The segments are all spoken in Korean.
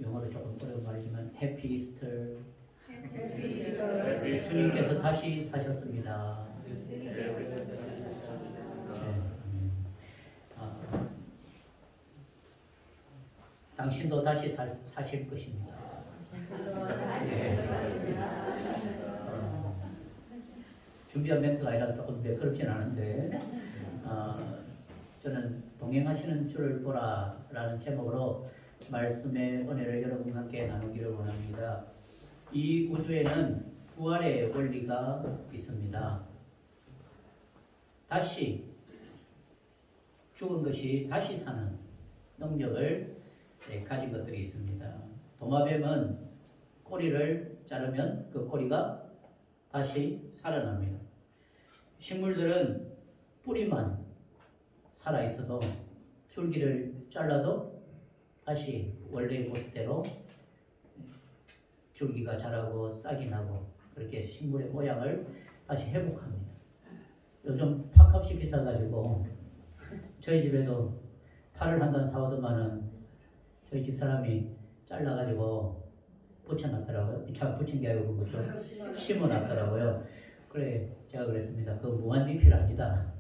영어로 조금 어려운 말이지만 해피 이스터. 주님께서 다시 사셨습니다. 네. 당신도 다시 사실 것입니다. 준비한 멘트가 아니라 조금 매끄럽진 않은데 저는 동행하시는 주를 보라 라는 제목으로 말씀의 은혜를 여러분과 함께 나누기를 원합니다. 이 우주에는 부활의 원리가 있습니다. 다시 죽은 것이 다시 사는 능력을 가진 것들이 있습니다. 도마뱀은 꼬리를 자르면 그 꼬리가 다시 살아납니다. 식물들은 뿌리만 살아있어도 줄기를 잘라도 다시 원래의 모습대로 줄기가 자라고 싹이 나고 그렇게 식물의 모양을 다시 회복합니다. 요즘 팥값이 비싸가지고 저희 집에도 파를 한 단 사오더만은 저희 집 사람이 잘라가지고 붙여놨더라고요. 참 붙인 게 아니고 그죠? 심어놨더라고요. 그래 제가 그랬습니다. 그거 무한리필 아니다.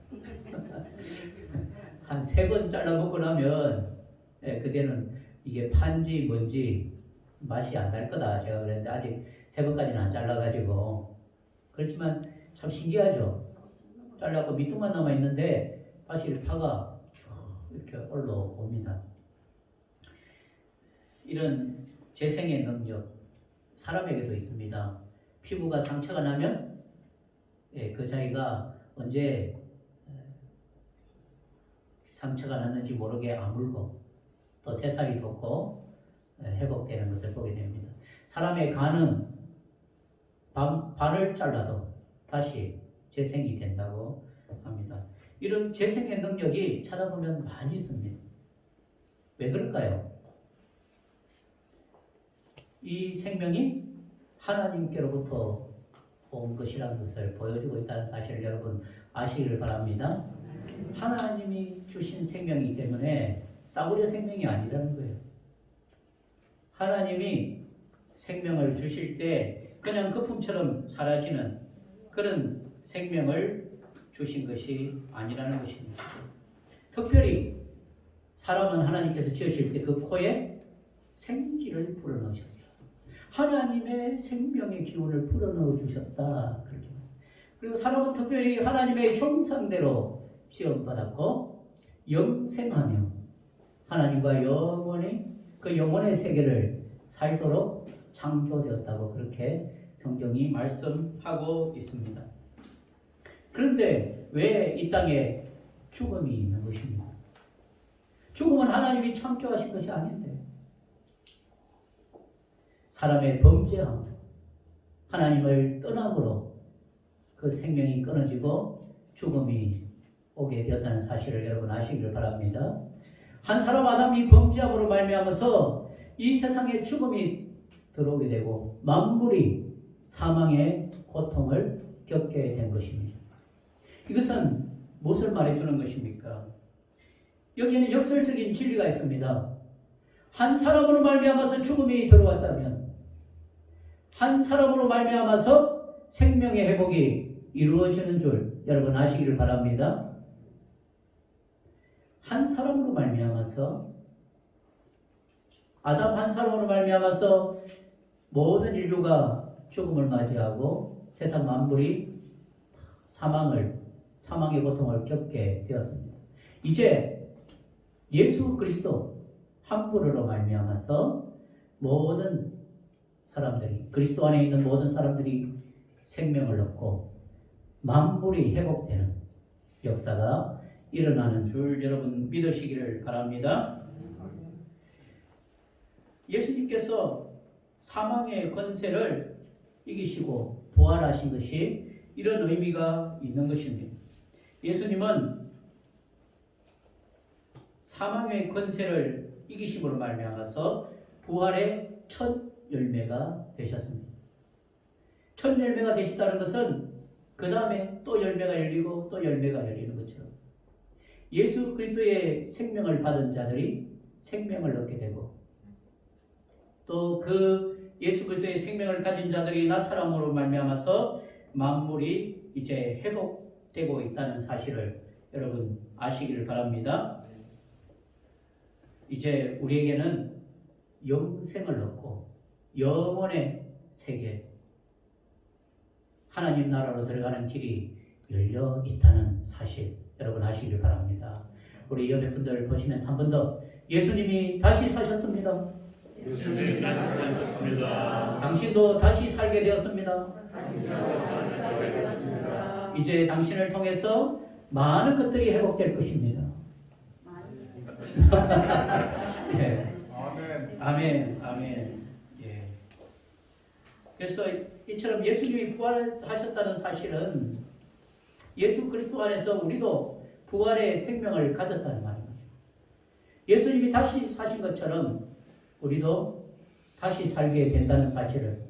한 3번 잘라먹고 나면 그때는 이게 판지 뭔지 맛이 안 날 거다 제가 그랬는데 아직 3번까지는 안 잘라가지고 그렇지만 참 신기하죠. 잘라고 밑둥만 남아있는데 다시 파가 이렇게 올라옵니다. 이런 재생의 능력 사람에게도 있습니다. 피부가 상처가 나면 그 자기가 언제 상처가 났는지 모르게 아물고 또 새살이 돋고 회복되는 것을 보게 됩니다. 사람의 간은 반을 잘라도 다시 재생이 된다고 합니다. 이런 재생의 능력이 찾아보면 많이 있습니다. 왜 그럴까요? 이 생명이 하나님께로부터 온 것이라는 것을 보여주고 있다는 사실을 여러분 아시기를 바랍니다. 하나님이 주신 생명이기 때문에 싸구려 생명이 아니라는 거예요. 하나님이 생명을 주실 때 그냥 거품처럼 사라지는 그런 생명을 주신 것이 아니라는 것입니다. 특별히 사람은 하나님께서 지으실 때 그 코에 생기를 불어넣으셨다. 하나님의 생명의 기운을 불어넣어 주셨다. 그렇게. 그리고 사람은 특별히 하나님의 형상대로 지음받았고 영생하며 하나님과 영원히 그 영혼의 세계를 살도록 창조되었다고 그렇게 성경이 말씀하고 있습니다. 그런데 왜 이 땅에 죽음이 있는 것입니까? 죽음은 하나님이 창조하신 것이 아닌데 사람의 범죄함, 하나님을 떠남으로 그 생명이 끊어지고 죽음이 오게 되었다는 사실을 여러분 아시기를 바랍니다. 한 사람 아담이 범죄함으로 말미암아서 이 세상에 죽음이 들어오게 되고 만물이 사망의 고통을 겪게 된 것입니다. 이것은 무엇을 말해주는 것입니까? 여기에는 역설적인 진리가 있습니다. 한 사람으로 말미암아서 죽음이 들어왔다면 한 사람으로 말미암아서 생명의 회복이 이루어지는 줄 여러분 아시기를 바랍니다. 한 사람으로 말미암아서 아담 한 사람으로 말미암아서 모든 인류가 죽음을 맞이하고 세상 만물이 사망의 고통을 겪게 되었습니다. 이제 예수 그리스도 한 분으로 말미암아서 모든 사람들이 그리스도 안에 있는 모든 사람들이 생명을 얻고 만물이 회복되는 역사가 일어나는 줄 여러분 믿으시기를 바랍니다. 예수님께서 사망의 권세를 이기시고 부활하신 것이 이런 의미가 있는 것입니다. 예수님은 사망의 권세를 이기심으로 말미암아서 부활의 첫 열매가 되셨습니다. 첫 열매가 되셨다는 것은 그 다음에 또 열매가 열리고 또 열매가 열리는 것처럼 예수 그리스도의 생명을 받은 자들이 생명을 얻게 되고 또 그 예수 그리스도의 생명을 가진 자들이 나타남으로 말미암아서 만물이 이제 회복되고 있다는 사실을 여러분 아시기를 바랍니다. 이제 우리에게는 영생을 얻고 영원의 세계, 하나님 나라로 들어가는 길이 열려 있다는 사실 여러분 아시길 바랍니다. 우리 옆에 분들 보시면서 한 번 더 예수님이 다시 사셨습니다. 예수님이 다시 사셨습니다. 당신도 다시 살게 되었습니다. 이제 당신을 통해서 많은 것들이 회복될 것입니다. 예. 아멘, 아멘. 예. 그래서 이처럼 예수님이 부활하셨다는 사실은 예수 그리스도 안에서 우리도 부활의 생명을 가졌다는 말입니다. 예수님이 다시 사신 것처럼 우리도 다시 살게 된다는 사실을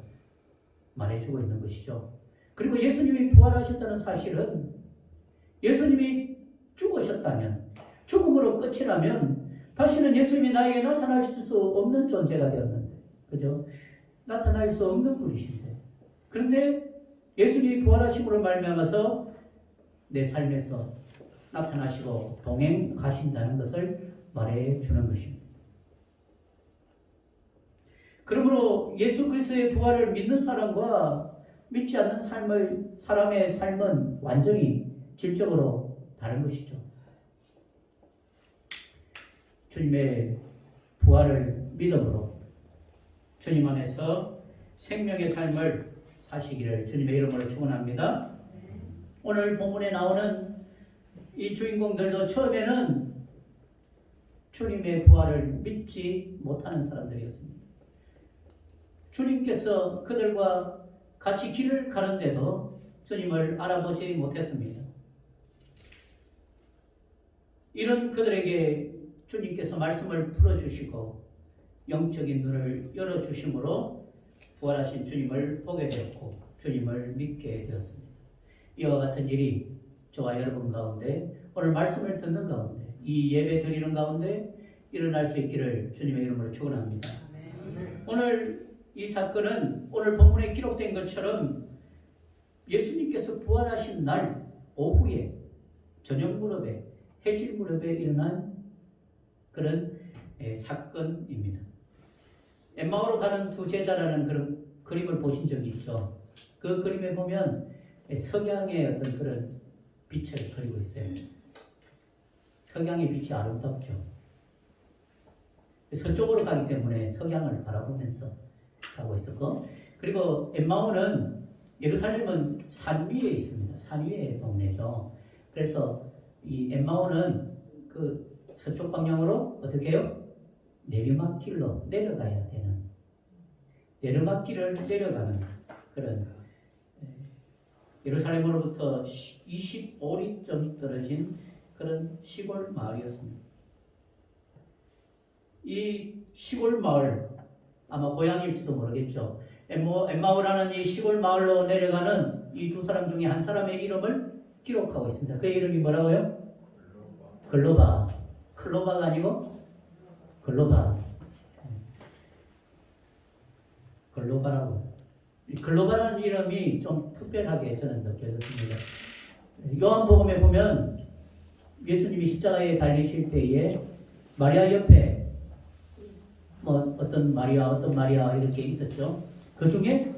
말해주고 있는 것이죠. 그리고 예수님이 부활하셨다는 사실은 예수님이 죽으셨다면, 죽음으로 끝이라면 다시는 예수님이 나에게 나타날 수 없는 존재가 되었는데, 그죠? 나타날 수 없는 분이신데, 그런데 예수님이 부활하심으로 말미암아서 내 삶에서 나타나시고 동행하신다는 것을 말해주는 것입니다. 그러므로 예수 그리스도의 부활을 믿는 사람과 믿지 않는 사람의 삶은 완전히 질적으로 다른 것이죠. 주님의 부활을 믿음으로 주님 안에서 생명의 삶을 사시기를 주님의 이름으로 축원합니다. 오늘 본문에 나오는 이 주인공들도 처음에는 주님의 부활을 믿지 못하는 사람들이었습니다. 주님께서 그들과 같이 길을 가는데도 주님을 알아보지 못했습니다. 이런 그들에게 주님께서 말씀을 풀어주시고 영적인 눈을 열어주심으로 부활하신 주님을 보게 되었고 주님을 믿게 되었습니다. 이와 같은 일이 저와 여러분 가운데 오늘 말씀을 듣는 가운데 이 예배 드리는 가운데 일어날 수 있기를 주님의 이름으로 축원합니다. 오늘 이 사건은 오늘 본문에 기록된 것처럼 예수님께서 부활하신 날 오후에 저녁 무렵에 해질 무렵에 일어난 그런 사건입니다. 엠마오로 가는 두 제자라는 그런 그림을 보신 적이 있죠. 그 그림에 보면 석양의 어떤 그런 빛을 그리고 있어요. 석양의 빛이 아름답죠. 서쪽으로 가기 때문에 석양을 바라보면서 가고 있었고, 그리고 엠마오는 예루살렘은 산 위에 있습니다. 산 위의 동네죠. 그래서 이 엠마오는 그 서쪽 방향으로 어떻게 해요? 내리막길로 내려가야 되는, 내리막길을 내려가는 그런 예루살렘으로부터 25리쯤 떨어진 그런 시골 마을이었습니다. 이 시골 마을, 아마 고향일지도 모르겠죠. 엠마오라는 이 시골 마을로 내려가는 이 두 사람 중에 한 사람의 이름을 기록하고 있습니다. 그의 이름이 뭐라고요? 글로바. 클로바가 아니고 글로바. 글로바라고. 글로바라는 이름이 좀 특별하게 저는 느껴졌습니다. 요한복음에 보면 예수님이 십자가에 달리실 때에 마리아 옆에 뭐 어떤 마리아 이렇게 있었죠. 그 중에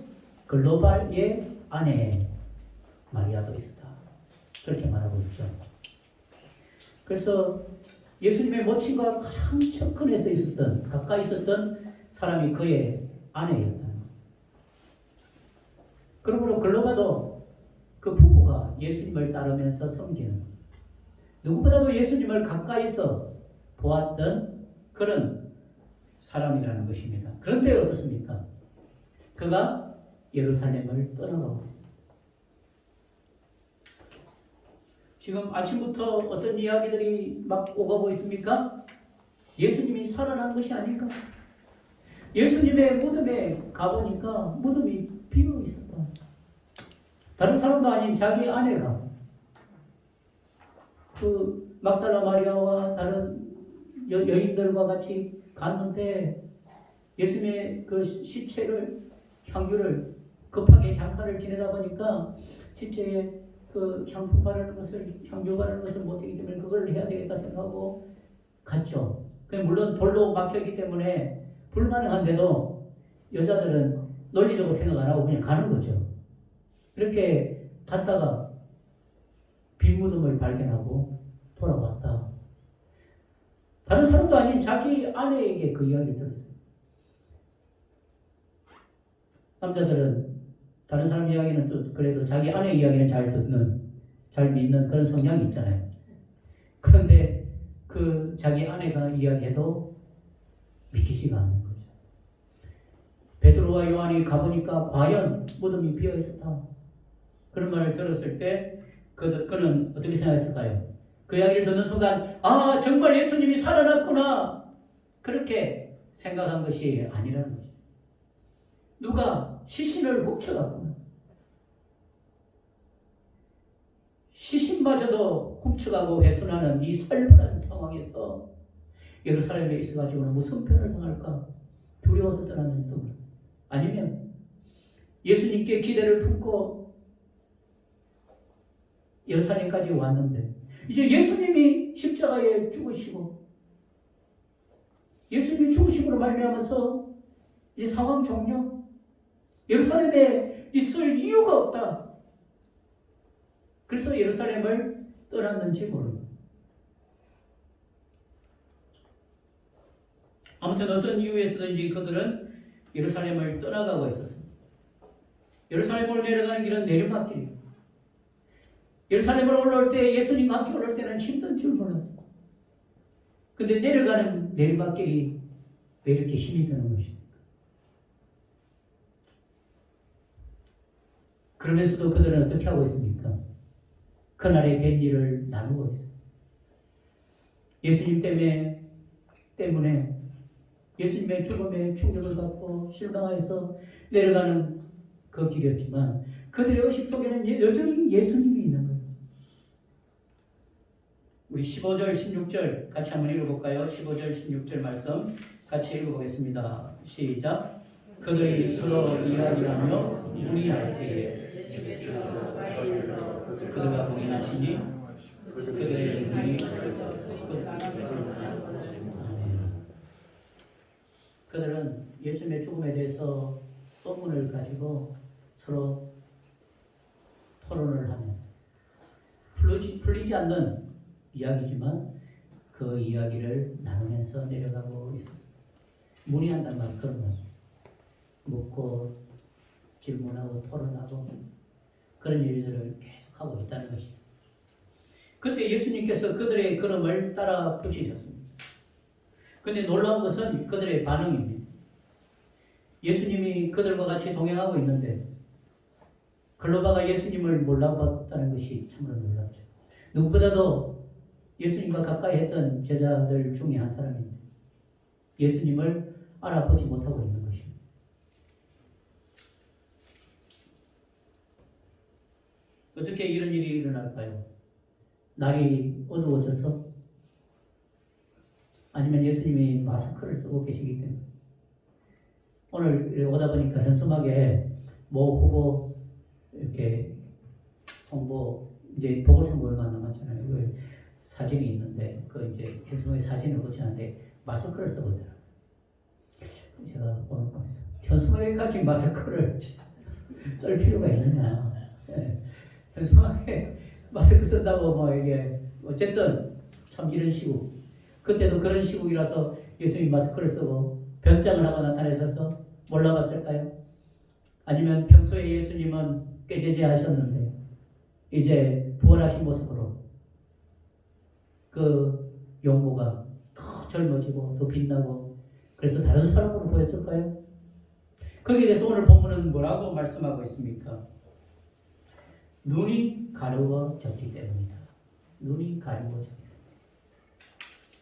글로바의 아내 마리아도 있었다. 그렇게 말하고 있죠. 그래서 예수님의 모친과 가장 측근에서 있었던, 가까이 있었던 사람이 그의 아내였다. 그러므로 글로바도 그 부부가 예수님을 따르면서 섬기는, 누구보다도 예수님을 가까이서 보았던 그런 사람이라는 것입니다. 그런데 어떻습니까? 그가 예루살렘을 떠나가고 있습니다. 지금 아침부터 어떤 이야기들이 막 오가고 있습니까? 예수님이 살아난 것이 아닐까? 예수님의 무덤에 가보니까 무덤이 비어 있었다. 다른 사람도 아닌 자기 아내가 그 막달라 마리아와 다른 여인들과 같이 갔는데 예수님의 그 시체를 향유를 급하게 장사를 지내다 보니까 시체에 그 향유 바르는 것을 못하기 때문에 그걸 해야 되겠다 생각하고 갔죠. 물론 돌로 막혀있기 때문에 불가능한데도 여자들은 논리적으로 생각 안 하고 그냥 가는 거죠. 그렇게 갔다가 빈 무덤을 발견하고 돌아왔다. 다른 사람도 아닌 자기 아내에게 그 이야기를 들었어요. 남자들은 다른 사람 이야기는 또 그래도 자기 아내 이야기는 잘 듣는, 잘 믿는 그런 성향이 있잖아요. 그런데 그 자기 아내가 이야기해도 믿기지가 않는 거죠. 베드로와 요한이 가보니까 과연 무덤이 비어 있었다. 그런 말을 들었을 때 그는 어떻게 생각했을까요? 그 이야기를 듣는 순간 아 정말 예수님이 살아났구나 그렇게 생각한 것이 아니라는 거죠. 누가 시신을 훔쳐갔구나. 시신마저도 훔쳐가고 훼손하는 이 살벌한 상황에서 예루살렘에 있어가지고는 무슨 편을 당할까 두려워서 떠나는 성을, 아니면 예수님께 기대를 품고 예루살렘까지 왔는데 이제 예수님이 십자가에 죽으시고 예수님이 죽으심으로 말미암아서 이 상황 종료, 예루살렘에 있을 이유가 없다. 그래서 예루살렘을 떠났는지 모릅니다. 아무튼 어떤 이유에서든지 그들은 예루살렘을 떠나가고 있었습니다. 예루살렘으로 내려가는 길은 내리막길이에요. 예루살렘으로 올라올 때 예수님과 함께 올라올 때는 힘든 줄 몰랐어요. 근데 내려가는 내리막길이 왜 이렇게 힘이 드는 것입니까? 그러면서도 그들은 어떻게 하고 있습니까? 그날의 된 일을 나누고 있어요. 예수님 때문에 예수님의 죽음에 충격을 받고 실망해서 내려가는 그 길이었지만 그들의 의식 속에는 여전히 예수님이 있는 거예요. 우리 15절, 16절 같이 한번 읽어볼까요? 15절, 16절 말씀 같이 읽어보겠습니다. 시작. 그들이 서로 이야기하며 문의할 때에 그들과 동행하시니 그들의 눈이 그들은 예수님의 죽음에 대해서 의문을 가지고 서로 토론을 하면서 풀리지 않는 이야기지만 그 이야기를 나누면서 내려가고 있었습니다. 문의한단 말, 그런 말. 묻고 질문하고 토론하고 그런 일들을 계속하고 있다는 것입니다. 그때 예수님께서 그들의 걸음을 따라 붙이셨습니다. 그런데 놀라운 것은 그들의 반응입니다. 예수님이 그들과 같이 동행하고 있는데 글로바가 예수님을 몰라봤다는 것이 참으로 놀랍죠. 누구보다도 예수님과 가까이 했던 제자들 중에 한 사람인데 예수님을 알아보지 못하고 있는 것입니다. 어떻게 이런 일이 일어날까요? 날이 어두워져서? 아니면 예수님이 마스크를 쓰고 계시기 때문에? 오늘 오다 보니까 현수막에 모 후보 이렇게 홍보, 이제 보궐선거 얼마 남았잖아요. 그 사진이 있는데 그 이제 현수막에 사진을 붙이는데 마스크를 쓰고 있더라고요. 제가 오늘 보면서 현수막에까지 마스크를 쓸 필요가 있느냐? 네. 현수막에 마스크 쓴다고 뭐 이게 어쨌든 참 이런 시국, 그때도 그런 시국이라서 예수님이 마스크를 쓰고 변장을 하고 나타나셔서 몰라봤을까요? 아니면 평소에 예수님은 꾀죄죄하셨는데 이제 부활하신 모습으로 그 용모가 더 젊어지고 더 빛나고 그래서 다른 사람으로 보였을까요? 거기에 대해서 오늘 본문은 뭐라고 말씀하고 있습니까? 눈이 가려워졌기 때문이다. 눈이 가려워졌기 때문이다.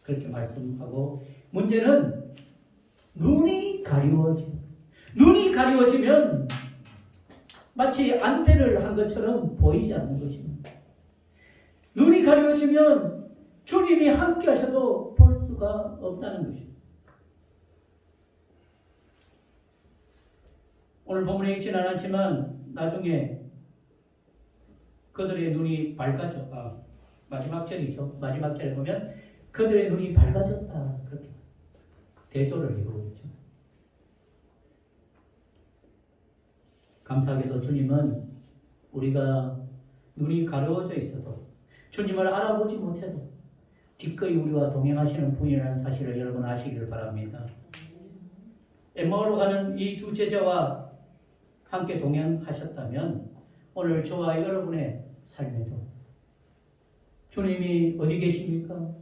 그렇게 말씀하고 문제는 눈이 가려워지면 마치 안대를 한 것처럼 보이지 않는 것입니다. 눈이 가려워지면 주님이 함께 하셔도 볼 수가 없다는 것입니다. 오늘 본문에 읽지는 않았지만 나중에 그들의 눈이 밝아져. 마지막 절이죠. 마지막 절에 보면 그들의 눈이 밝아졌다. 그렇게 대조를 이루고 있죠. 감사하게도 주님은 우리가 눈이 가려워져 있어도 주님을 알아보지 못해도 기꺼이 우리와 동행하시는 분이라는 사실을 여러분 아시기를 바랍니다. 엠마오로 가는 이 두 제자와 함께 동행하셨다면 오늘 저와 여러분의 삶에도 주님이 어디 계십니까?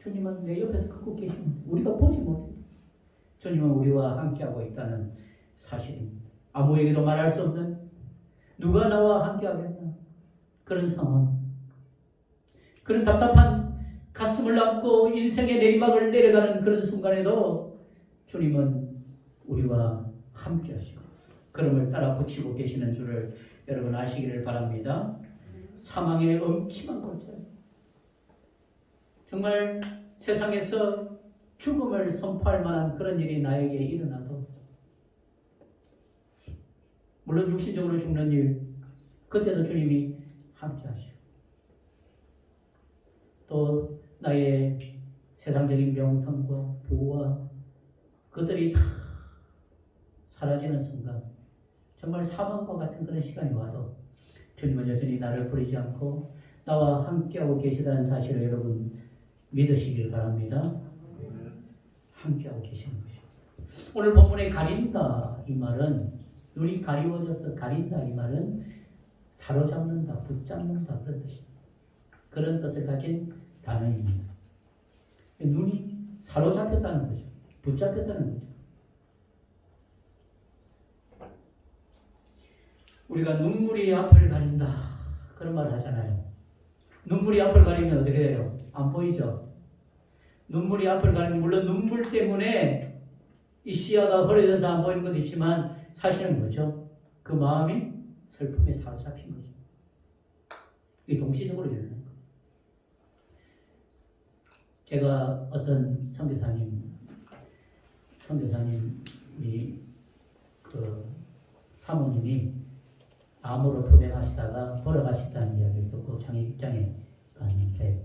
주님은 내 옆에서 걷고 계십니다. 우리가 보지 못해. 주님은 우리와 함께하고 있다는 사실입니다. 아무에게도 말할 수 없는 누가 나와 함께하겠나 그런 상황, 그런 답답한 가슴을 안고 인생의 내리막을 내려가는 그런 순간에도 주님은 우리와 함께하시고 걸음을 따라 붙이고 계시는 줄을 여러분 아시기를 바랍니다. 사망의 엄침한 골짜기, 정말 세상에서 죽음을 선포할 만한 그런 일이 나에게 일어나도 물론 육신적으로 죽는 일, 그때도 주님이 함께 하시고 또 나의 세상적인 명성과 부와 그들이 다 사라지는 순간 정말 사망과 같은 그런 시간이 와도 주님은 여전히 나를 버리지 않고 나와 함께하고 계시다는 사실을 여러분 믿으시길 바랍니다. 함께하고 계시는 것입니다. 오늘 본문에 가린다 이 말은 눈이 가리워져서 가린다 이 말은 사로잡는다, 붙잡는다 그런 뜻입니다. 그런 뜻을 가진 단어입니다. 눈이 사로잡혔다는 거죠. 붙잡혔다는 거죠. 우리가 눈물이 앞을 가린다 그런 말을 하잖아요. 눈물이 앞을 가리면 어떻게 돼요? 안 보이죠? 눈물이 앞을 가리면 물론 눈물 때문에 이 시야가 흐려져서 안 보이는 것도 있지만 사실은 뭐죠? 그 마음이 슬픔에 사로잡힌 거죠. 이게 동시적으로 일어나는 거예요. 제가 어떤 선교사님이 그 사모님이 암으로 투병하시다가 돌아가셨다는 이야기를 듣고 장례식장에 갔는데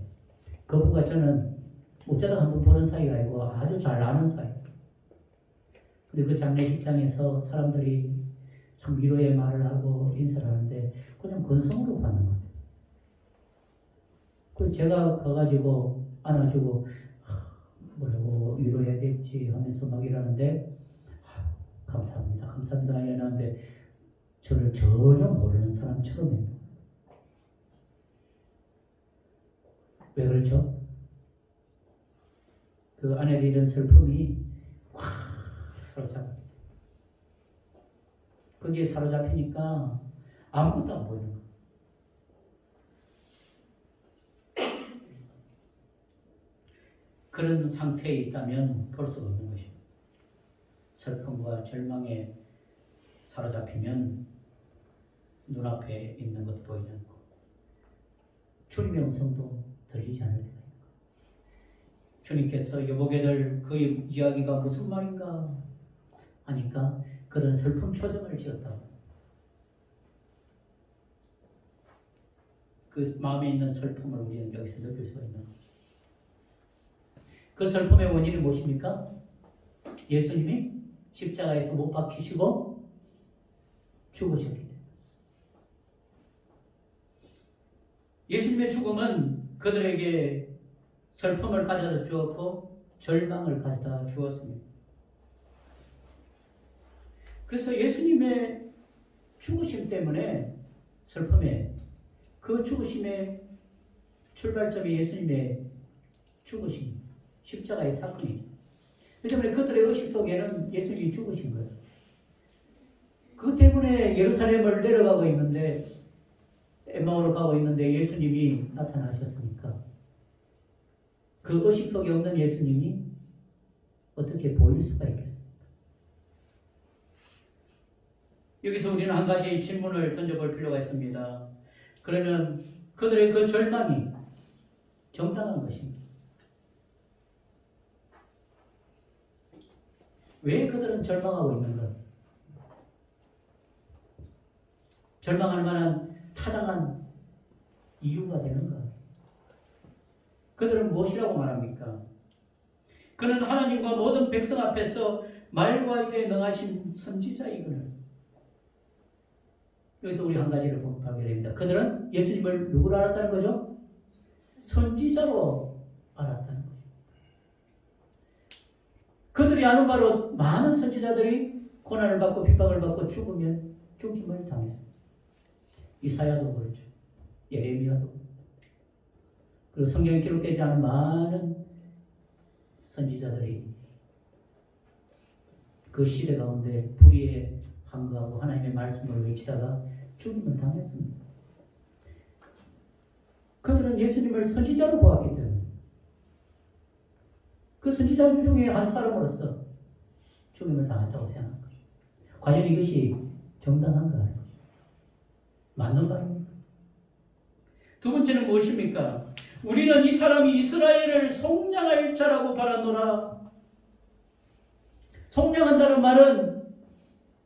그분과 저는 어쩌다 한번 보는 사이가 아니고 아주 잘 아는 사이예요. 근데 그 장례식장에서 사람들이 참 위로의 말을 하고 인사를 하는데 그냥 건성으로 받는 것 같아요. 그 제가 가가지고 안아주고 뭐라고 위로해야 될지 하면서 막 이러는데 감사합니다, 감사합니다 이러는데 저를 전혀 모르는 사람처럼 해요. 왜 그렇죠? 그 안에 있는 슬픔이 꽉 사로잡힙니다. 거기에 사로잡히니까 아무것도 안 보이는 거예요. 그런 상태에 있다면 볼 수가 없는 것입니다. 슬픔과 절망에 사로잡히면 눈앞에 있는 것도 보이지 않고 주님의 음성도 들리지 않을 때가 있고 주님께서 여보게들 그 이야기가 무슨 말인가 하니까 그들은 슬픈 표정을 지었다고. 그 마음에 있는 슬픔을 우리는 여기서 느낄 수가 있는 거죠. 그 슬픔의 원인이 무엇입니까? 예수님이 십자가에서 못 박히시고 죽으셨기 때문에. 예수님의 죽음은 그들에게 슬픔을 가져다 주었고 절망을 가져다 주었습니다. 그래서 예수님의 죽으심 때문에 슬픔에 그 죽으심의 출발점이 예수님의 죽으심, 십자가의 사건이죠. 그렇기 때문에 그들의 의식 속에는 예수님이 죽으신 거예요. 그 때문에 예루살렘을 내려가고 있는데 엠마오로 가고 있는데 예수님이 나타나셨으니까 그 의식 속에 없는 예수님이 어떻게 보일 수가 있겠습니까? 여기서 우리는 한 가지 질문을 던져볼 필요가 있습니다. 그러면 그들의 그 절망이 정당한 것입니다. 왜 그들은 절망하고 있는가? 절망할 만한 타당한 이유가 되는 거예요. 그들은 무엇이라고 말합니까? 그는 하나님과 모든 백성 앞에서 말과 일에 능하신 선지자이거늘. 여기서 우리 한 가지를 보게 됩니다. 그들은 예수님을 누구로 알았다는 거죠? 선지자로 알았다는 거죠. 그들이 아는 바로 많은 선지자들이 고난을 받고 핍박을 받고 죽음을 당했습니다. 이사야도 그렇죠. 예레미야도. 그리고 성경에 기록되지 않은 많은 선지자들이 그 시대 가운데 불의에 항거하고 하나님의 말씀을 외치다가 죽음을 당했습니다. 그들은 예수님을 선지자로 보았기 때문에 그 선지자 중에 한 사람으로서 죽음을 당했다고 생각한 거죠. 과연 이것이 정당한가 하는 거죠. 맞는 말입니까? 두 번째는 무엇입니까? 우리는 이 사람이 이스라엘을 속량할 자라고 바라노라. 속량한다는 말은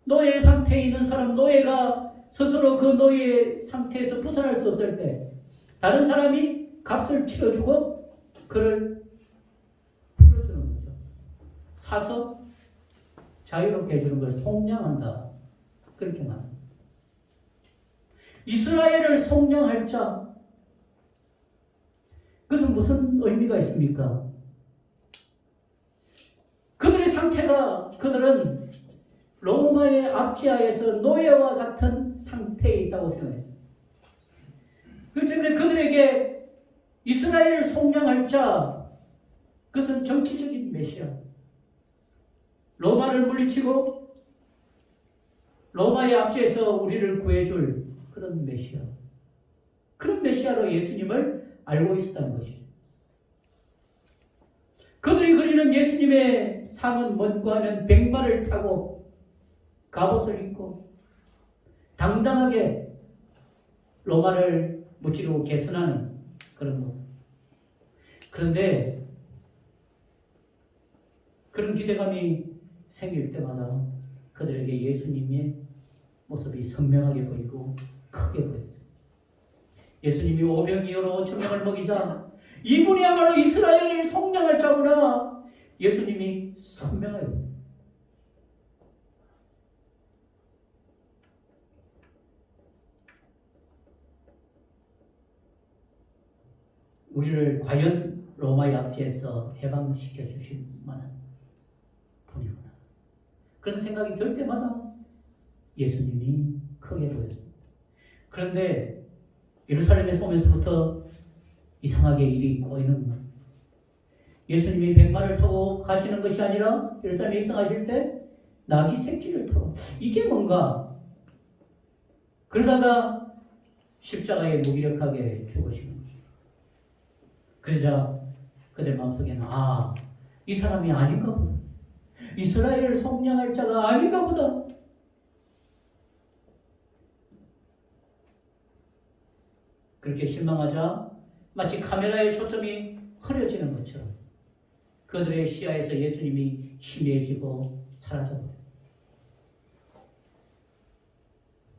노예 상태에 있는 사람, 노예가 스스로 그 노예 상태에서 벗어날 수 없을 때 다른 사람이 값을 치러주고 그를 풀어주는 거죠. 사서 자유롭게 해주는 걸 속량한다. 그렇게 말합니다. 이스라엘을 속량할 자, 그것은 무슨 의미가 있습니까? 그들의 상태가, 그들은 로마의 압제하에서 노예와 같은 상태에 있다고 생각했습니다. 그렇기 때문에 그들에게 이스라엘을 속량할 자, 그것은 정치적인 메시아. 로마를 물리치고 로마의 압제에서 우리를 구해줄 그런 메시아. 그런 메시아로 예수님을 알고 있었다는 것이죠. 그들이 그리는 예수님의 상은 뭔가 하면 백마를 타고 갑옷을 입고 당당하게 로마를 무찌르고 개선하는 그런 모습. 그런데 그런 기대감이 생길 때마다 그들에게 예수님의 모습이 선명하게 보이고 크게 보였어요. 예수님이 오병이어로 5,000명을 먹이자 이분이야말로 이스라엘을 속량할 자구나. 예수님이 선명하게 보여요. 우리를 과연 로마의 압제에서 해방시켜 주실 만한 분이구나. 그런 생각이 들 때마다 예수님이 크게 보였습니다. 그런데 예루살렘에서 오면서부터 이상하게 일이 꼬이는 거예요. 예수님이 백마를 타고 가시는 것이 아니라 예루살렘에 입성하실 때 나귀 새끼를 타고, 이게 뭔가? 그러다가 십자가에 무기력하게 죽으시는 거죠. 그러자 그들 마음속에는 이 사람이 아닌가 보다. 이스라엘을 속량할 자가 아닌가 보다. 그렇게 실망하자 마치 카메라의 초점이 흐려지는 것처럼 그들의 시야에서 예수님이 희미해지고 사라져버려요.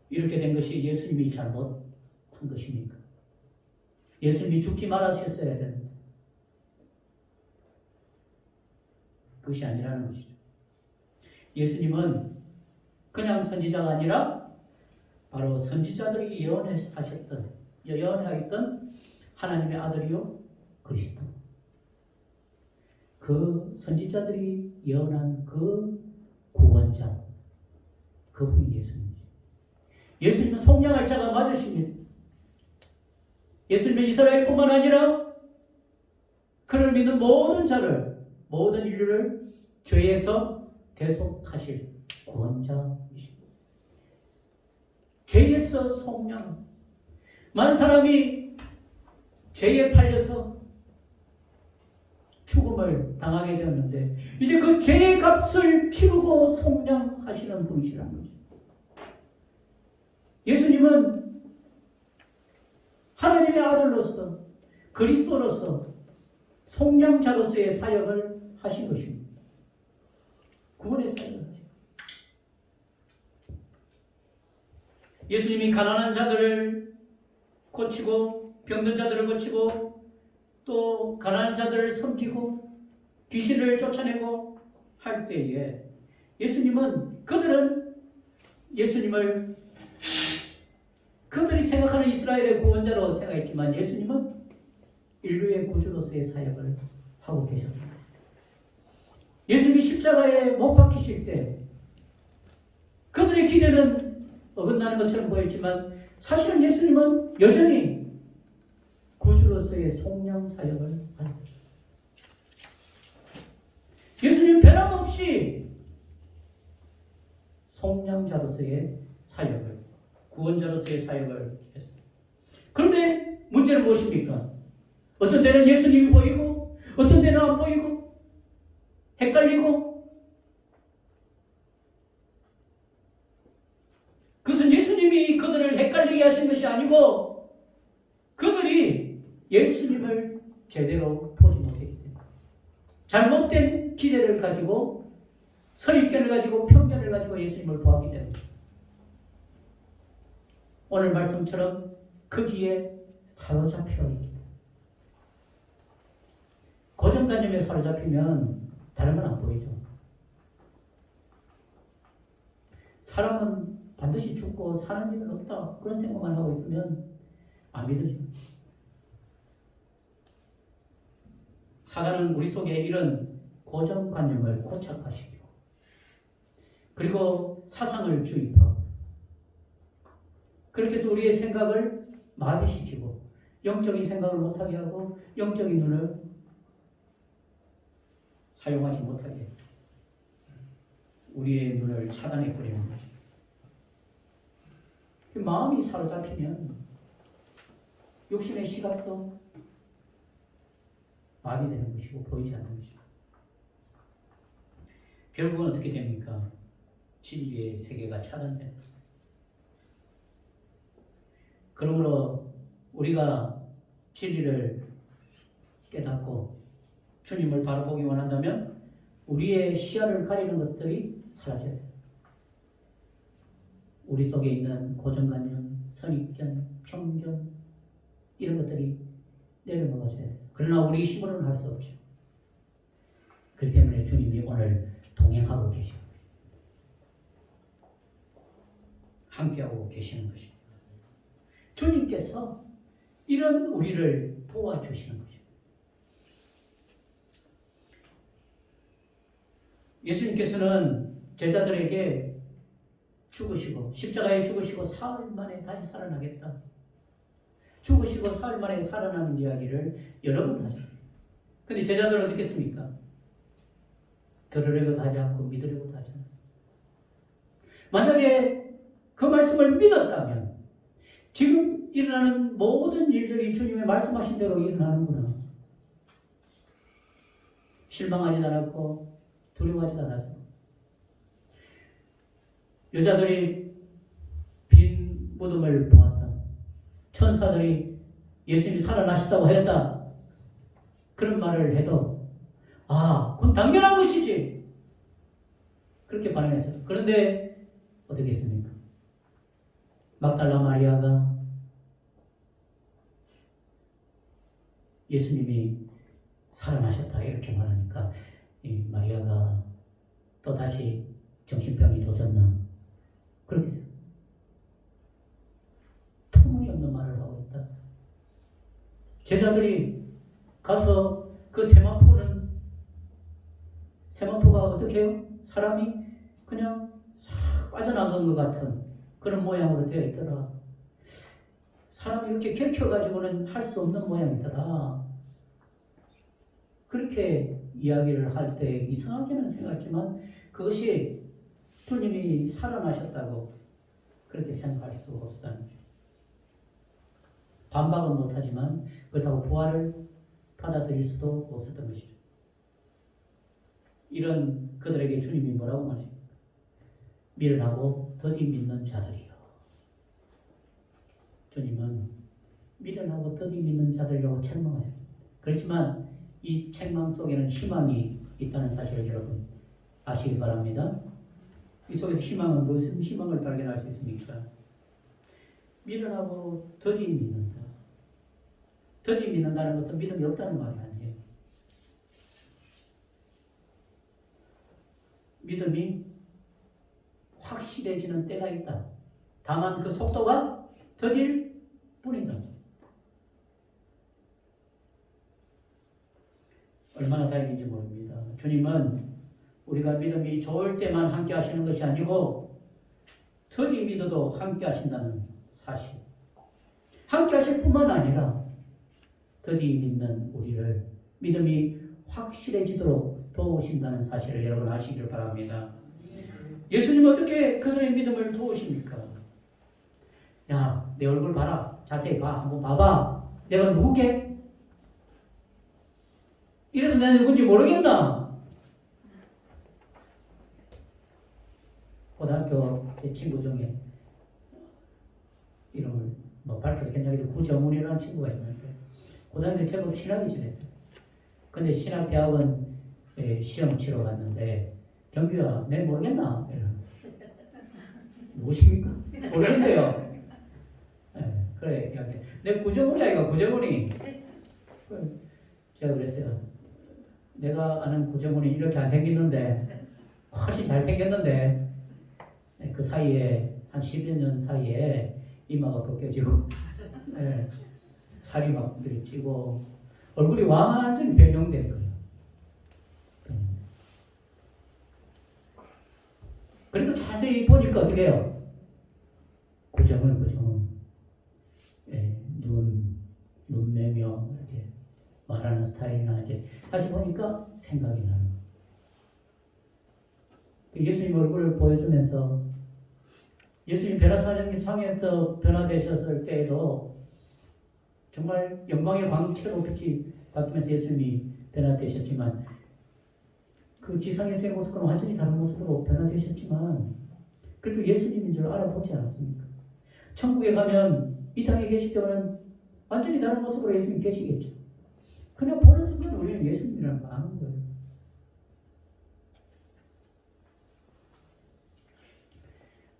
이렇게 된 것이 예수님이 잘못한 것입니까? 예수님이 죽지 말았었어야 됩니다. 그것이 아니라는 것이죠. 예수님은 그냥 선지자가 아니라 바로 선지자들이 예언하였던 하나님의 아들이요 그리스도. 그 선지자들이 예언한 그 구원자, 그분이 예수님이죠. 예수님은 속량할 자가 맞으십니다. 예수님은 이스라엘뿐만 아니라 그를 믿는 모든 자를, 모든 인류를 죄에서 대속하실 구원자이십니다. 죄에서 속량. 많은 사람이 죄에 팔려서 죽음을 당하게 되었는데 이제 그 죄의 값을 치르고 속량하시는 분이시라는 것입니다. 예수님은 하나님의 아들로서 그리스도로서 속량자로서의 사역을 하신 것입니다. 구원의 사역을 하신 것입니다. 예수님이 가난한 자들을 고치고 병든 자들을 고치고 또 가난한 자들을 섬기고 귀신을 쫓아내고 할 때에 예수님은 예수님을 그들이 생각하는 이스라엘의 구원자로 생각했지만 예수님은 인류의 구주로서의 사역을 하고 계셨습니다. 예수님이 십자가에 못 박히실 때 그들의 기대는 어긋나는 것처럼 보였지만 사실은 예수님은 여전히 구주로서의 속량 사역을 하고 계십니다. 예수님 변함없이 속량자로서의 사역을, 구원자로서의 사역을 했습니다. 그런데 문제는 무엇입니까? 어떤 때는 예수님이 보이고 어떤 때는 안 보이고 헷갈리고, 그것은 예수님이 그들을 헷갈리게 하신 것이 아니고 그들이 예수님을 제대로 보지 못했기 때문에 잘못된 기대를 가지고 선입견을 가지고 편견을 가지고 예수님을 보았기 때문에 오늘 말씀처럼 거기에 사로잡혀 있기 때문에 고정관념에 사로잡히면 다른 건 안 보이죠. 사람은 반드시 죽고 사는 일은 없다 그런 생각만 하고 있으면 안 믿어져. 사단은 우리 속에 이런 고정관념을 고착화시키고 그리고 사상을 주입하고 그렇게 해서 우리의 생각을 마비시키고 영적인 생각을 못하게 하고 영적인 눈을 사용하지 못하게 우리의 눈을 차단해 버리는 것입니다. 마음이 사로잡히면 욕심의 시각도 마비되는 것이고 보이지 않는 것이고 결국은 어떻게 됩니까? 진리의 세계가 차단되는 것입니다. 그러므로 우리가 진리를 깨닫고 주님을 바로 보기 원한다면 우리의 시야를 가리는 것들이 사라져야 돼요. 우리 속에 있는 고정관념, 선입견, 편견 이런 것들이 내려놓아져야 돼요. 그러나 우리 힘으로는 할 수 없죠. 그렇기 때문에 주님이 오늘 동행하고 계시는 것입니다. 함께하고 계시는 것입니다. 주님께서 이런 우리를 도와주시는 것입니다. 예수님께서는 제자들에게 죽으시고 십자가에 죽으시고 사흘 만에 다시 살아나겠다. 죽으시고 사흘 만에 살아나는 이야기를 여러 번 하셨어요. 근데 제자들은 어떻게 했습니까? 들으려고도 하지 않고 믿으려고도 하지 않았어요. 만약에 그 말씀을 믿었다면 지금 일어나는 모든 일들이 주님의 말씀하신 대로 일어나는구나. 실망하지도 않았고 두려워하지도 않았어요. 여자들이 빈 무덤을 보았다. 천사들이 예수님이 살아나셨다고 하였다. 그런 말을 해도 그건 당연한 것이지. 그렇게 반응했어요. 그런데 어떻게 했습니까? 막달라 마리아가 예수님이 살아나셨다 이렇게 말하니까 이 마리아가 또 다시 정신병이 도졌나 그렇게 해서 터무니없는 말을 하고 있다. 제자들이 가서 그 세마포가 어떻게 해요? 사람이 그냥 싹 빠져나간 것 같은 그런 모양으로 되어 있더라. 사람이 이렇게 겹쳐가지고는 할 수 없는 모양이더라. 그렇게 이야기를 할 때 이상하게는 생각했지만 그것이 주님이 살아나셨다고 그렇게 생각할 수 없다는 거죠. 반박은 못하지만 그렇다고 부활을 받아들일 수도 없었던 것이죠. 이런 그들에게 주님이 뭐라고 말하십니까? 미련하고 더디 믿는 자들이요. 주님은 미련하고 더디 믿는 자들이라고 책망하셨습니다. 그렇지만 이 책망 속에는 희망이 있다는 사실을 여러분 아시기 바랍니다. 이 속에서 희망은 무슨 희망을 발견할 수 있습니까? 믿으라고 더디 믿는다. 더디 믿는다는 것은 믿음이 없다는 말이 아니에요. 믿음이 확실해지는 때가 있다. 다만 그 속도가 더딜 뿐이다. 얼마나 다행인지 모릅니다. 주님은 우리가 믿음이 좋을 때만 함께 하시는 것이 아니고 더디 믿어도 함께 하신다는 사실. 함께 하실 뿐만 아니라 더디 믿는 우리를 믿음이 확실해지도록 도우신다는 사실을 여러분 아시길 바랍니다. 예수님은 어떻게 그들의 믿음을 도우십니까? 야, 내 얼굴 봐라. 자세히 봐. 한번 봐봐. 내가 누구게? 이래도 내가 누군지 모르겠나? 고등학교 제 친구 중에 이름을 밝혀도 괜찮겠지만 구정훈이라는 친구가 있는데 고등학교 제법 친하게 지냈어요. 근데 신학대학원 시험 치러 갔는데 경규야, 내 모르겠나? 누구십니까? 모르겠대요. 그래, 이야기. 내 구정훈이 아이가 구정훈이. 제가 그랬어요. 내가 아는 구정훈이 이렇게 안 생겼는데 훨씬 잘 생겼는데 그 사이에 한 10여 년 사이에 이마가 벗겨지고 살이 막 찌고 얼굴이 완전히 변형된 거예요. 그리고 자세히 보니까 어떻게 해요? 구정은 눈매며 이렇게 말하는 스타일이나 이제 다시 보니까 생각이 나는 거예요. 예수님 얼굴을 보여주면서 예수님 베라사령 상에서 변화되셨을 때에도 정말 영광의 광채로 빛이 바뀌면서 예수님이 변화되셨지만 그 지상에서의 모습과는 완전히 다른 모습으로 변화되셨지만 그래도 예수님인 줄 알아보지 않았습니까? 천국에 가면 이 땅에 계실 때와는 완전히 다른 모습으로 예수님 계시겠죠. 그냥 보는 순간 우리는 예수님이라는 걸 아는 거예요.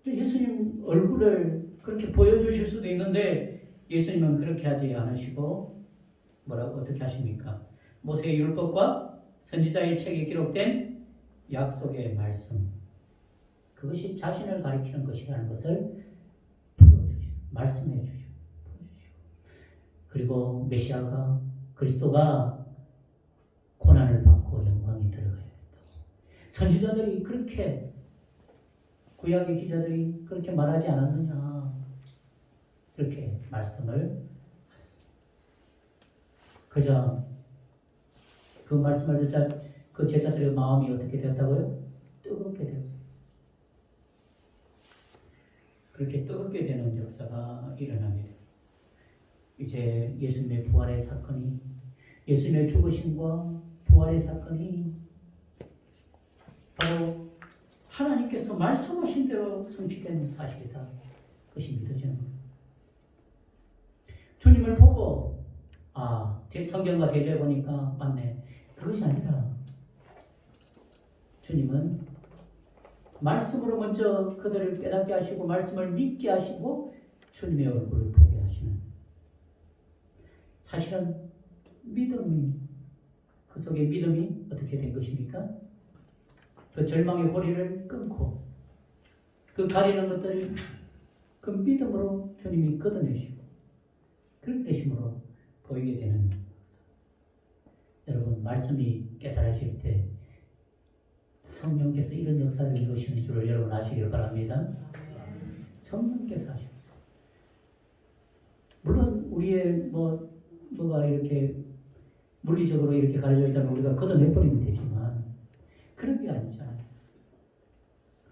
예수님 얼굴을 그렇게 보여주실 수도 있는데 예수님은 그렇게 하지 않으시고 뭐라고 어떻게 하십니까? 모세의 율법과 선지자의 책에 기록된 약속의 말씀, 그것이 자신을 가리키는 것이라는 것을 풀어주시고 말씀해 주시고 그리고 메시아가 그리스도가 고난을 받고 영광에 들어가야 된다. 선지자들이 그렇게 구약의 기자들이 그렇게 말하지 않았느냐. 그렇게 말씀을 그저 그 말씀을 듣자 그 제자들의 마음이 어떻게 되었다고요? 뜨겁게 되고 그렇게 뜨겁게 되는 역사가 일어납니다. 이제 예수님의 부활의 사건이 예수님의 죽으심과 부활의 사건이 바로 하나님께서 말씀하신 대로 성취된 사실이다. 그것이 믿어지는 거예요. 주님을 보고 성경과 대조해 보니까 맞네. 그것이 아니라 주님은 말씀으로 먼저 그들을 깨닫게 하시고 말씀을 믿게 하시고 주님의 얼굴을 보게 하시는 사실은 믿음이 그 속에 믿음이 어떻게 된 것입니까? 그 절망의 고리를 끊고 그 가리는 것들을 그 믿음으로 주님이 걷어내시고 그렇게 되심으로 보이게 되는 여러분 말씀이 깨달아질 때 성령께서 이런 역사를 이루시는 줄을 여러분 아시길 바랍니다. 성령께서 하셔. 물론 우리의 뭐가 이렇게 물리적으로 이렇게 가려져 있다면 우리가 걷어내버리면 되지만 그런 게 아니잖아요.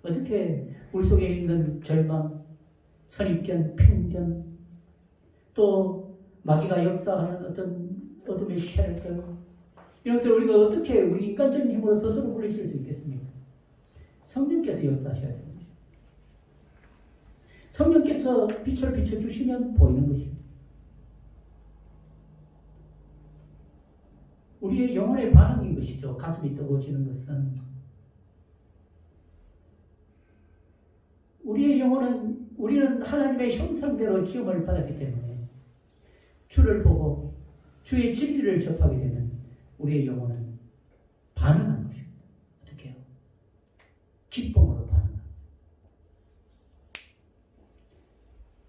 어떻게 우리 속에 있는 절망, 선입견, 편견, 또 마귀가 역사하는 어떤 어둠의 쉘터 이런 것들을 우리가 어떻게 우리 인간적인 힘으로 스스로 물리칠 수 있겠습니까? 성령께서 역사하셔야 되는 것입니다. 성령께서 빛을 비춰주시면 보이는 것입니다. 우리의 영혼의 반응인 것이죠. 가슴이 뜨거워지는 것은 우리의 영혼은 우리는 하나님의 형상대로 지음을 받았기 때문에 주를 보고 주의 진리를 접하게 되면 우리의 영혼은 반응하는 것입니다. 어떻게 해요? 기쁨으로 반응합니다.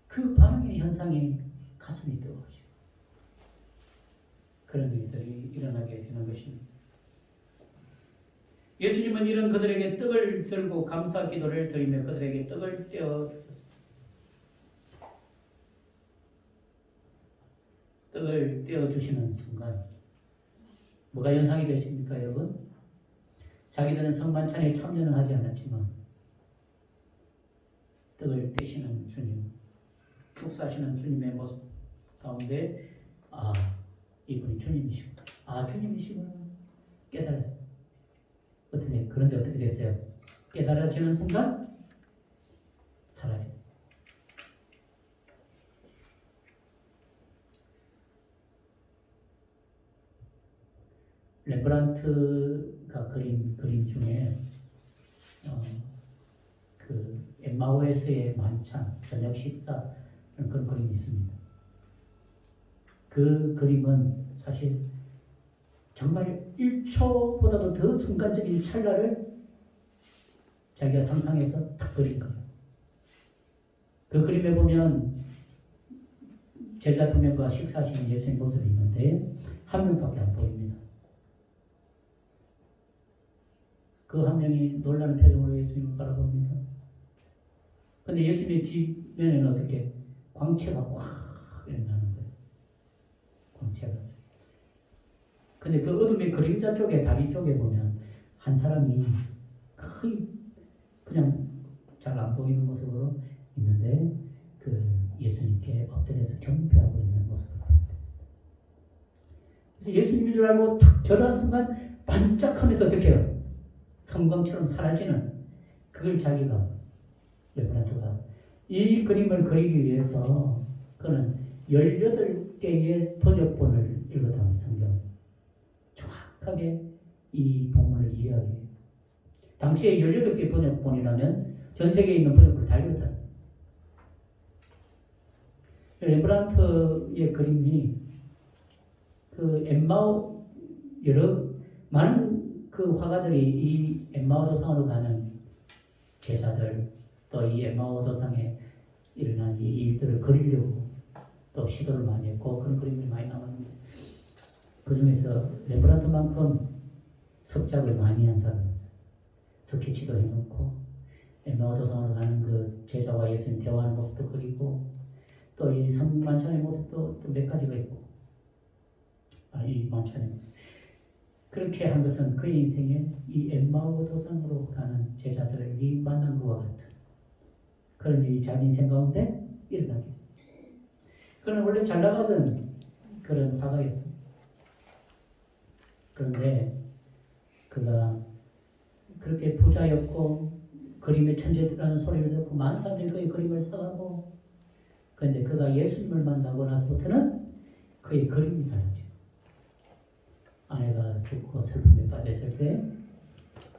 그 반응의 현상이 가슴이 뜨거워지고 그런 일들이 일어나게 되는 것입니다. 예수님은 이런 그들에게 떡을 들고 감사 기도를 드리며 그들에게 떡을 떼어 주셨습니다. 떡을 떼어 주시는 순간 뭐가 연상이 되십니까, 여러분? 자기들은 성만찬에 참여는 하지 않았지만 떡을 떼시는 주님, 축사하시는 주님의 모습 가운데 이분이 주님이시구나. 주님이시구나. 깨달았어요. 그런데 어떻게 됐어요? 깨달아지는 순간 사라져요. 렘브란트가 그린 그림 중에 그 엠마오에서의 만찬, 저녁 식사 그런 그림이 있습니다. 그 그림은 사실 정말 1초보다도 더 순간적인 찰나를 자기가 상상해서 딱 그린 거예요. 그 그림에 보면 제자 2명과 식사하시는 예수님 모습이 있는데 한 명밖에 안 보입니다. 그 한 명이 놀라는 표정으로 예수님을 바라봅니다. 근데 예수님의 뒷면에는 어떻게 광채가 확 일어나는 거예요. 광채가. 근데 그 어둠의 그림자 쪽에, 다리 쪽에 보면 한 사람이 거의 그냥 잘 안 보이는 모습으로 있는데 그 예수님께 엎드려서 경배하고 있는 모습을 봅니다. 그래서 예수님인 줄 알고 탁 절하는 순간 반짝하면서 어떻게 해요? 성광처럼 사라지는 그걸 자기가 렘브란트가 이 그림을 그리기 위해서 그는 18개의 번역본을 읽었다는 성경을 정확하게 이 본문을 이해하기 위해 당시에 18개 번역본이라면 전 세계에 있는 번역본을 다 읽었다. 렘브란트의 그림이 그 엠마오 많은 그 화가들이 이 엠마오 도상으로 가는 제자들 또 이 엠마오 도상에 일어난 이 일들을 그리려고 또 시도를 많이 했고 그런 그림들이 많이 나왔는데 그 중에서 렘브란트만큼 석작을 많이 한 사람이 없어요. 스케치도 해놓고 엠마오 도상으로 가는 그 제자와 예수님 대화하는 모습도 그리고 또 이 성만찬의 모습도 또 몇 가지가 있고 이 만찬의 모습 그렇게 한 것은 그의 인생에 이 엠마오 도상으로 가는 제자들이 만난 것과 같은 그런 일이 자기 인생 가운데 일어나게 됩니다. 그는 원래 잘 나가던 그런 화가였습니다. 그런데 그가 그렇게 부자였고 그림의 천재라는 소리를 듣고 많은 사람들이 그의 그림을 사가고 그런데 그가 예수님을 만나고 나서부터는 그의 그림이 달라져요. 아내가 죽고 슬픔에 빠졌을 때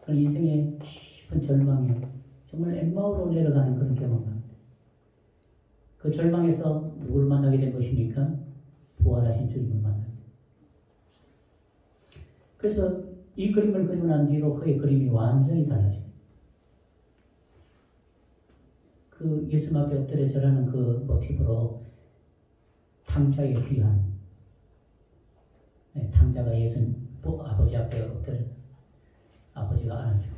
그런 인생의 깊은 절망에 정말 엠마오로 내려가는 그런 경험을 합니다. 그 절망에서 누구를 만나게 된 것입니까? 부활하신 주님을 만납니다. 그래서 이 그림을 그리고 난 뒤로 그의 그림이 완전히 달라집니다. 그 예수님 앞에 엎드려 절하는 그 모티브로 탕자의 귀한 탕자가 예수님 아버지 앞에 엎드려서 아버지가 안아주고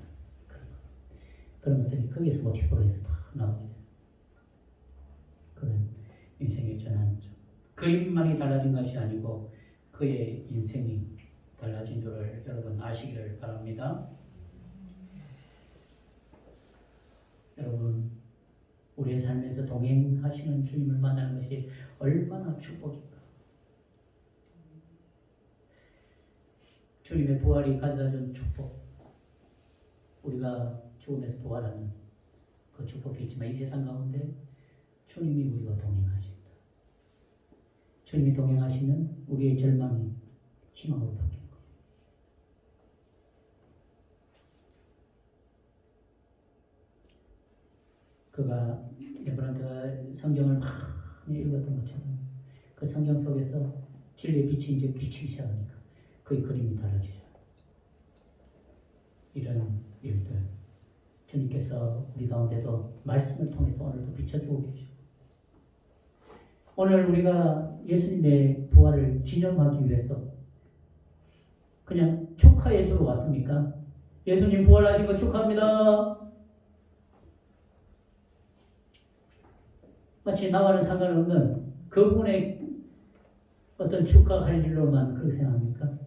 그런 것들이 거기서 모티브로 해서 다 나오게 돼요. 그런 인생의 전환점. 그림만이 달라진 것이 아니고 그의 인생이 달라진 줄을 여러분 아시기를 바랍니다. 여러분 우리의 삶에서 동행하시는 주님을 만나는 것이 얼마나 축복입니까? 주님의 부활이 가져다준 축복, 우리가 죽음에서 부활하는 그 축복도 있지만 이 세상 가운데 주님이 우리와 동행하신다. 주님이 동행하시면 우리의 절망이 희망으로 바뀌는 거예요. 그가 레브란트가 성경을 많이 읽었던 것처럼 그 성경 속에서 진리의 빛이 이제 비치기 시작하니까 그의 그림이 달라지죠. 이런 일들 주님께서 우리 가운데도 말씀을 통해서 오늘도 비춰주고 계시고, 오늘 우리가 예수님의 부활을 기념하기 위해서 그냥 축하해 주러 왔습니까? 예수님 부활하신 거 축하합니다. 마치 나와는 상관없는 그분의 어떤 축하할 일로만 그렇게 생각합니까?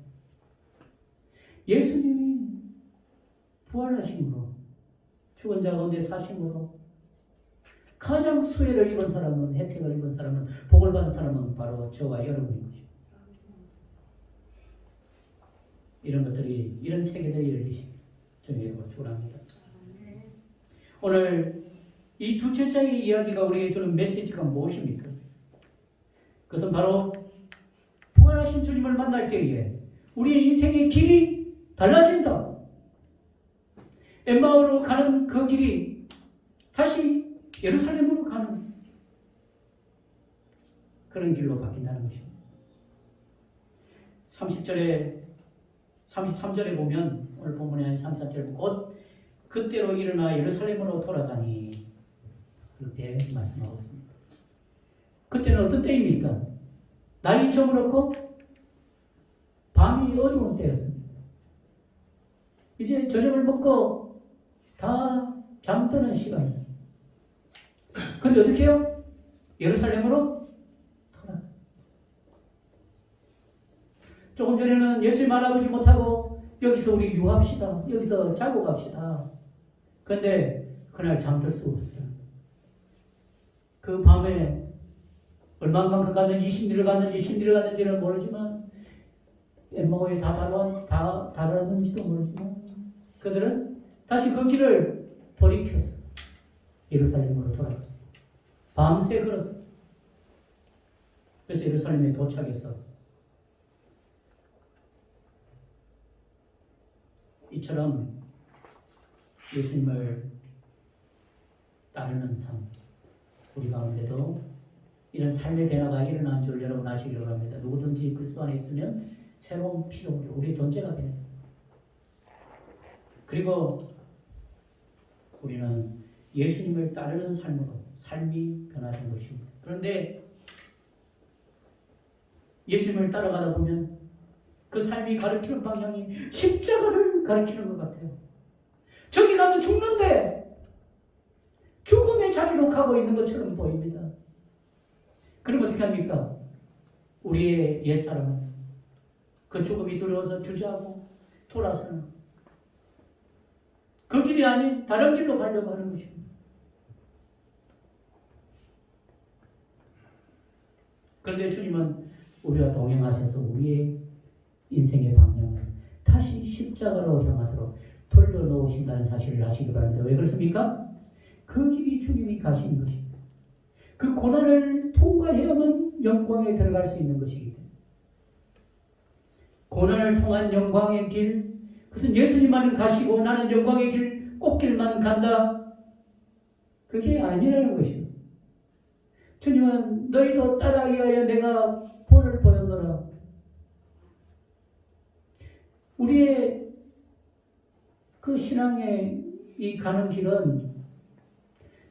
예수님이 부활하심으로, 죽은 자 가운데 사심으로 가장 수혜를 입은 사람은, 혜택을 입은 사람은, 복을 받은 사람은 바로 저와 여러분인 것입니다. 이런 것들이, 이런 세계들이 열리시길 주님으로 축원합니다. 오늘 이 두 제자의 이야기가 우리에게 주는 메시지가 무엇입니까? 그것은 바로 부활하신 주님을 만날 때에 우리의 인생의 길이 달라진다. 엠마오로 가는 그 길이 다시 예루살렘으로 가는 그런 길로 바뀐다는 것입니다. 30절에 33절에 보면, 오늘 본문에 한 33절, 곧 그때로 일어나 예루살렘으로 돌아가니, 그렇게 말씀하고 있습니다. 그때는 어떤 때입니까? 날이 저물었고 밤이 어두운 때였습니다. 이제 저녁을 먹고 다 잠드는 시간이에요. 그런데 어떻게 해요? 예루살렘으로 돌아가. 조금 전에는 예수님 알아보지 못하고 여기서 우리 유합시다, 여기서 자고 갑시다. 그런데 그날 잠들 수 없어요. 그 밤에 얼마만큼 갔는지, 20리를 갔는지 10리를 갔는지는 모르지만, 엠마오에 다 달았는지도 모르지만, 그들은 다시 그 길을 돌이켜서 예루살렘으로 돌아가 밤새 걸었어. 그래서 예루살렘에 도착해서 이처럼 예수님을 따르는 삶, 우리 가운데도 이런 삶의 변화가 일어난 줄 여러분 아시기 바랍니다. 누구든지 그리스도 안에 있으면 새로운 피조물이, 우리의 존재가 변했습니다. 그리고 우리는 예수님을 따르는 삶으로 삶이 변화된 것입니다. 그런데 예수님을 따라가다 보면 그 삶이 가르치는 방향이 십자가를 가르치는 것 같아요. 저기 가면 죽는데 죽음의 자리로 가고 있는 것처럼 보입니다. 그럼 어떻게 합니까? 우리의 옛사람은 그 죽음이 두려워서 주저하고 돌아서는 그 길이 아닌 다른 길로 가려고 하는 것입니다. 그런데 주님은 우리와 동행하셔서 우리의 인생의 방향을 다시 십자가로 향하도록 돌려놓으신다는 사실을 아시기 바랍니다. 왜 그렇습니까? 그 길이 주님이 가신 것입니다. 그 고난을 통과해야만 영광에 들어갈 수 있는 것이기 때문에, 고난을 통한 영광의 길, 그것은 예수님만 가시고 나는 영광의 길 꽃길만 간다, 그게 아니라는 것입니다. 주님은 너희도 따라하기 위하여 내가 본을 보였노라. 우리의 그 신앙의 이 가는 길은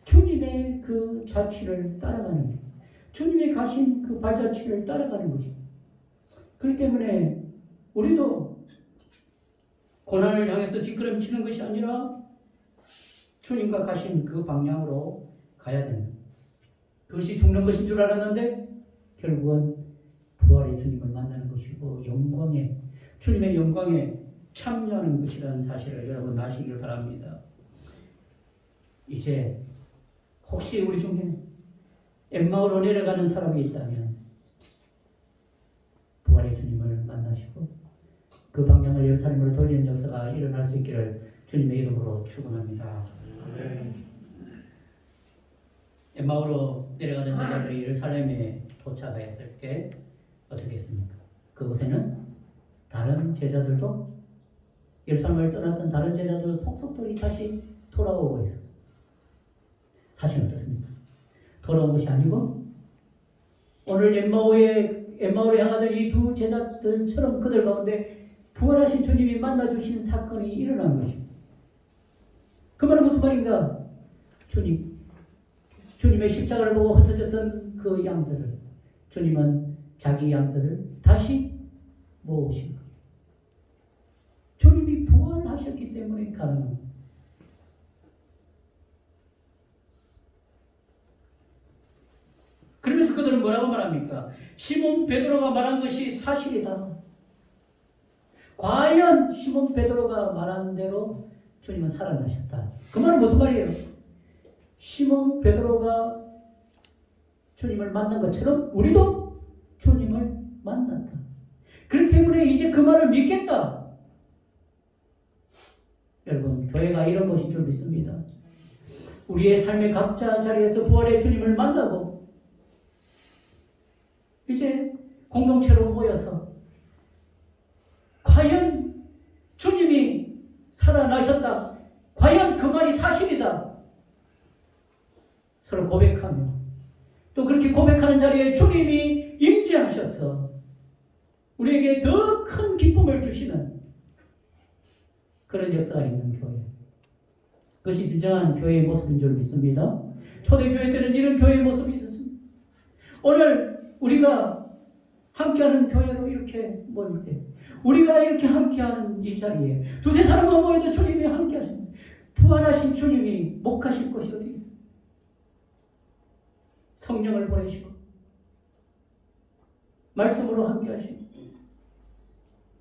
주님의 그 자취를 따라가는 것, 주님의 가신 그 발자취를 따라가는 것입니다. 그렇기 때문에 우리도 고난을 향해서 뒷걸음치는 것이 아니라 주님과 가신 그 방향으로 가야 됩니다. 그것이 죽는 것인 줄 알았는데 결국은 부활의 주님을 만나는 것이고 주님의 영광에 참여하는 것이라는 사실을 여러분 아시길 바랍니다. 이제 혹시 우리 중에 엠마오로 내려가는 사람이 있다면 부활의 주님을 만나시고 그 방향을 예루살렘으로 돌리는 역사가 일어날 수 있기를 주님의 이름으로 축원합니다. 엠마오로 내려가던 제자들이 예루살렘에 도착했을 때 어떻게 했습니까? 그곳에는 다른 제자들도, 예루살렘을 떠났던 다른 제자들 속속들이 다시 돌아오고 있었어요. 다시는 어떻습니까? 돌아온 것이 아니고 오늘 엠마오를 향하던 이 두 제자들처럼 그들 가운데 부활하신 주님이 만나주신 사건이 일어난 것입니다. 그 말은 무슨 말인가? 주님의 십자가를 보고 흩어졌던 그 양들을 주님은 자기 양들을 다시 모으신 거예요. 주님이 부활하셨기 때문에 가능합니다. 그러면서 그들은 뭐라고 말합니까? 시몬 베드로가 말한 것이 사실이다. 과연 시몬 베드로가 말한 대로 주님은 살아나셨다. 그 말은 무슨 말이에요? 시몬 베드로가 주님을 만난 것처럼 우리도 주님을 만났다. 그렇기 때문에 이제 그 말을 믿겠다. 여러분, 교회가 이런 것인 줄 믿습니다. 우리의 삶의 각자 자리에서 부활의 주님을 만나고 이제 공동체로 모여서 과연 주님이 살아나셨다. 과연 그 말이 사실이다. 서로 고백하며 또 그렇게 고백하는 자리에 주님이 임재하셔서 우리에게 더 큰 기쁨을 주시는 그런 역사가 있는 교회. 그것이 진정한 교회의 모습인 줄 믿습니다. 초대교회 때는 이런 교회의 모습이 있었습니다. 오늘 우리가 함께하는 교회로 이렇게 모일 때 우리가 이렇게 함께하는 이 자리에 두세 사람만 모여도 주님이 함께하십니다. 부활하신 주님이 못 가실 곳이 어디 있어요? 성령을 보내시고 말씀으로 함께하시고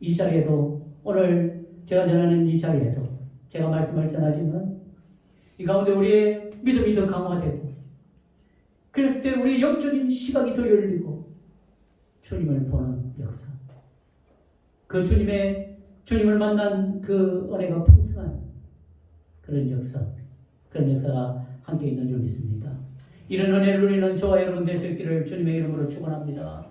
이 자리에도 오늘 제가 전하는 이 자리에도 제가 말씀을 전하지만 이 가운데 우리의 믿음이 더 강화되고 그랬을 때 우리의 영적인 시각이 더 열리고 주님을 보는 역사, 그 주님을 만난 그 은혜가 풍성한 그런 역사가 함께 있는 줄 믿습니다. 이런 은혜를 누리는 저와 여러분 될 수 있기를 주님의 이름으로 축원합니다.